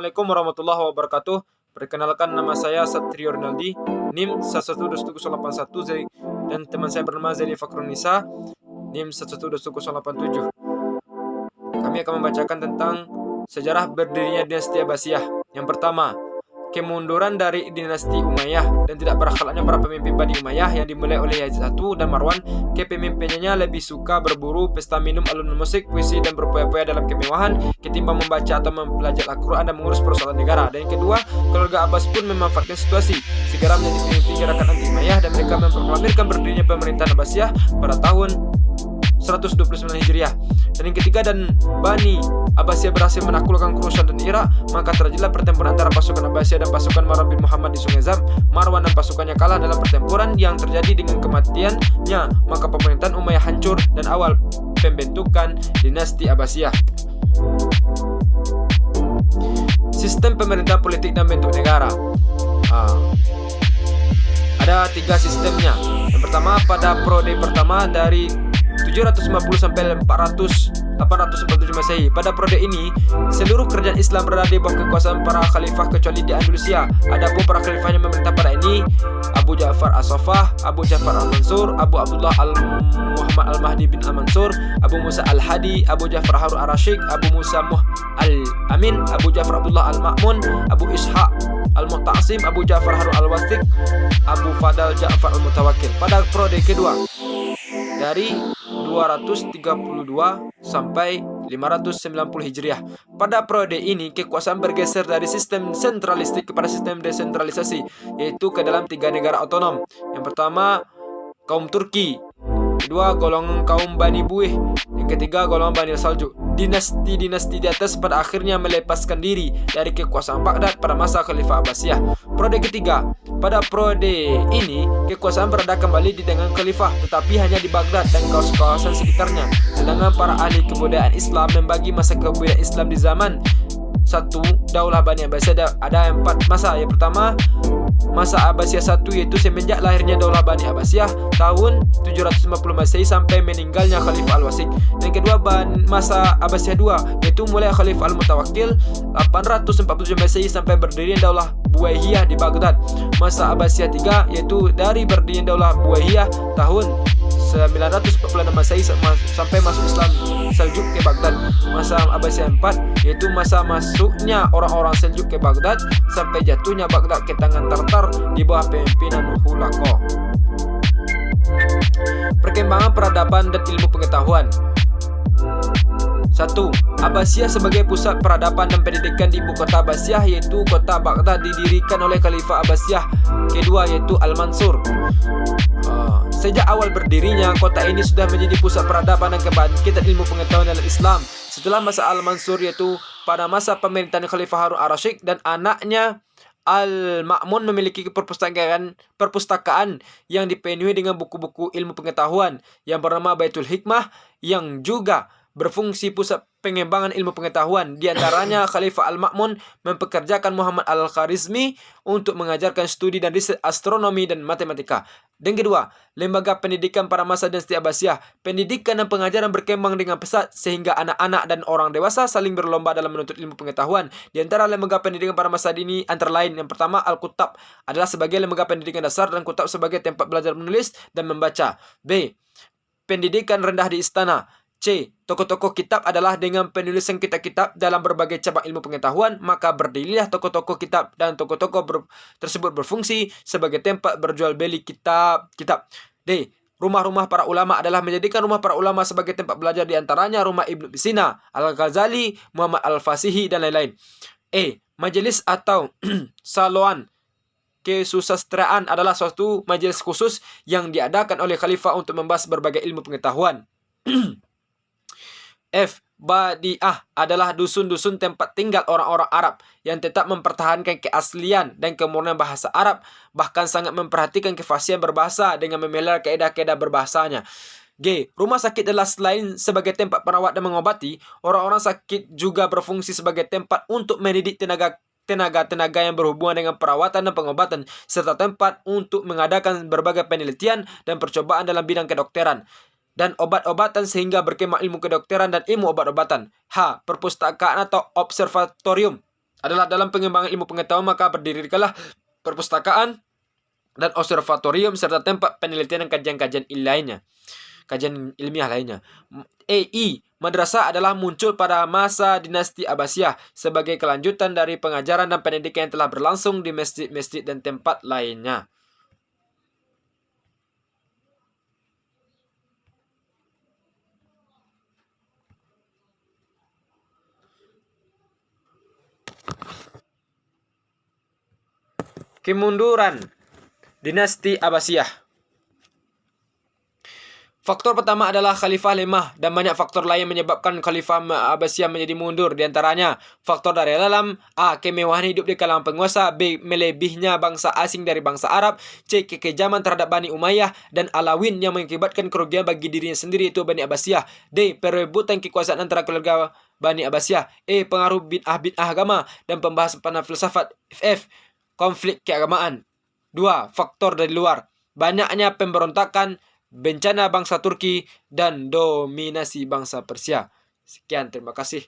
Assalamualaikum warahmatullahi wabarakatuh. Perkenalkan, nama saya Satrio Rinaldi, NIM 112181, dan teman saya bernama Zeli Fakrunisa, NIM 112187. Kami akan membacakan tentang sejarah berdirinya dinasti Abbasiyah. Yang pertama, kemunduran dari dinasti Umayyah dan tidak berakhlaknya para pemimpin Bani Umayyah yang dimulai oleh Yazid I dan Marwan. Kepemimpinannya lebih suka berburu, pesta minum, alunan musik, puisi, dan berpoya-poya dalam kemewahan ketimbang membaca atau mempelajari Al-Quran dan mengurus persoalan negara. Dan yang kedua, keluarga Abbas pun memanfaatkan situasi, segera menjadi pemimpin gerakan anti Umayyah, dan mereka memproklamirkan berdirinya pemerintahan Abbasiyah pada tahun 129 Hijriah. Dan yang ketiga, dan Bani Abbasiyah berhasil menaklukkan Khurasan dan Irak, maka terjadilah pertempuran antara pasukan Abbasiyah dan pasukan Marwan bin Muhammad di Sungai Zam. Marwan dan pasukannya kalah dalam pertempuran yang terjadi dengan kematiannya, maka pemerintahan Umayyah hancur dan awal pembentukan dinasti Abbasiyah. Sistem pemerintahan politik dan bentuk negara. Ada tiga sistemnya. Yang pertama, pada periode pertama dari 750 sampai 847 Masehi. Pada periode ini, seluruh kerajaan Islam berada di bawah kekuasaan para khalifah kecuali di Andalusia. Adapun para khalifah yang memerintah pada ini Abu Ja'far As-Saffah, Abu Ja'far Al-Mansur, Abu Abdullah Al-Muhammad Al-Mahdi bin Al-Mansur, Abu Musa Al-Hadi, Abu Ja'far Harun Ar-Rasyid, Abu Musa Al-Amin, Abu Ja'far Abdullah Al-Ma'mun, Abu Ishaq Al-Mu'tasim, Abu Ja'far Harun Al-Wathiq, Abu Fadal Ja'far Al-Mutawakkil. Pada periode kedua dari 232 sampai 590 Hijriah. Pada periode ini, kekuasaan bergeser dari sistem sentralistik kepada sistem desentralisasi, yaitu ke dalam tiga negara otonom. Yang pertama, kaum Turki. Kedua, golongan kaum Bani Buih. Yang ketiga, golongan Bani Saljuk. Dinasti-dinasti di atas pada akhirnya melepaskan diri dari kekuasaan Baghdad pada masa Khalifah Abbasiyah. Periode ketiga, pada periode ini kekuasaan berada kembali di tangan Khalifah, tetapi hanya di Baghdad dan kawasan sekitarnya. Sedangkan para ahli kebudayaan Islam membagi masa kebudayaan Islam di zaman satu Daulah Bani Abbasiyah ada 4 masa. Yang pertama, masa Abbasiyah 1, yaitu semenjak lahirnya Daulah Bani Abbasiyah tahun 750 Masehi sampai meninggalnya Khalifah Al-Wasik. Yang kedua, masa Abbasiyah 2, yaitu mulai Khalifah Al-Mutawakkil 847 Masehi sampai berdirinya Daulah Buwaihiyah di Baghdad. Masa Abbasiyah 3, yaitu dari berdirinya Daulah Buwaihiyah tahun 946 Masehi sampai masuk Islam Seljuk ke Baghdad. Masa Abbasiyah 4, yaitu masa masuknya orang-orang Seljuk ke Baghdad sampai jatuhnya Baghdad ke tangan Tartar di bawah pimpinan Hulaco. Perkembangan peradaban dan ilmu pengetahuan. 1. Abbasiyah sebagai pusat peradaban dan pendidikan di ibu kota Abbasiyah, yaitu kota Baghdad, didirikan oleh Khalifah Abbasiyah kedua, yaitu Al-Mansur. Sejak awal berdirinya, kota ini sudah menjadi pusat peradaban dan kebangkitan ilmu pengetahuan dalam Islam. Setelah masa Al-Mansur, yaitu pada masa pemerintahan Khalifah Harun Ar-Rasyid dan anaknya Al-Ma'mun, memiliki perpustakaan yang dipenuhi dengan buku-buku ilmu pengetahuan yang bernama Baitul Hikmah, yang juga berfungsi pusat pengembangan ilmu pengetahuan. Di antaranya, Khalifah Al-Ma'mun mempekerjakan Muhammad Al-Kharizmi untuk mengajarkan studi dan riset astronomi dan matematika. Dan kedua, lembaga pendidikan pada masa dinasti Abbasiyah. Pendidikan dan pengajaran berkembang dengan pesat sehingga anak-anak dan orang dewasa saling berlomba dalam menuntut ilmu pengetahuan. Di antara lembaga pendidikan pada masa ini antara lain, yang pertama, Al-Kutab adalah sebagai lembaga pendidikan dasar dan Kutab sebagai tempat belajar menulis dan membaca. B. Pendidikan rendah di istana. C. Tokoh-tokoh kitab adalah dengan penulisan kitab-kitab dalam berbagai cabang ilmu pengetahuan, maka berdirilah tokoh-tokoh kitab dan tokoh-tokoh tersebut berfungsi sebagai tempat berjual beli kitab-kitab. D. Rumah-rumah para ulama adalah menjadikan rumah para ulama sebagai tempat belajar, di antaranya rumah Ibnu Sina, Al-Ghazali, Muhammad Al-Fasihi, dan lain-lain. E. Majelis atau saloan kesusastraan adalah suatu majelis khusus yang diadakan oleh khalifah untuk membahas berbagai ilmu pengetahuan. F. Badi'ah adalah dusun-dusun tempat tinggal orang-orang Arab yang tetap mempertahankan keaslian dan kemurnian bahasa Arab, bahkan sangat memperhatikan kefasihan berbahasa dengan memelihara kaedah-kaedah berbahasanya. G. Rumah sakit adalah selain sebagai tempat perawat dan mengobati, orang-orang sakit juga berfungsi sebagai tempat untuk mendidik tenaga yang berhubungan dengan perawatan dan pengobatan, serta tempat untuk mengadakan berbagai penelitian dan percobaan dalam bidang kedokteran dan obat-obatan sehingga berkembang ilmu kedokteran dan ilmu obat-obatan. H. Perpustakaan atau observatorium adalah dalam pengembangan ilmu pengetahuan, maka berdirikanlah perpustakaan dan observatorium serta tempat penelitian dan kajian-kajian ilmiah lainnya. Madrasah adalah muncul pada masa dinasti Abbasiyah sebagai kelanjutan dari pengajaran dan pendidikan yang telah berlangsung di masjid-masjid dan tempat lainnya. Kemunduran dinasti Abbasiyah. Faktor pertama adalah Khalifah lemah dan banyak faktor lain menyebabkan Khalifah Abbasiyah menjadi mundur. Di antaranya, faktor dari dalam: A. Kemewahan hidup di kalangan penguasa. B. Melebihnya bangsa asing dari bangsa Arab. C. Kekejaman terhadap Bani Umayyah dan Alawin yang mengakibatkan kerugian bagi dirinya sendiri, itu Bani Abbasiyah. D. Perebutan kekuasaan antara keluarga Bani Abbasiyah. E. Pengaruh bid'ah agama dan pembahasan panah filsafat. F. Konflik keagamaan. 2. Faktor dari luar: banyaknya pemberontakan, bencana bangsa Turki, dan dominasi bangsa Persia. Sekian, terima kasih.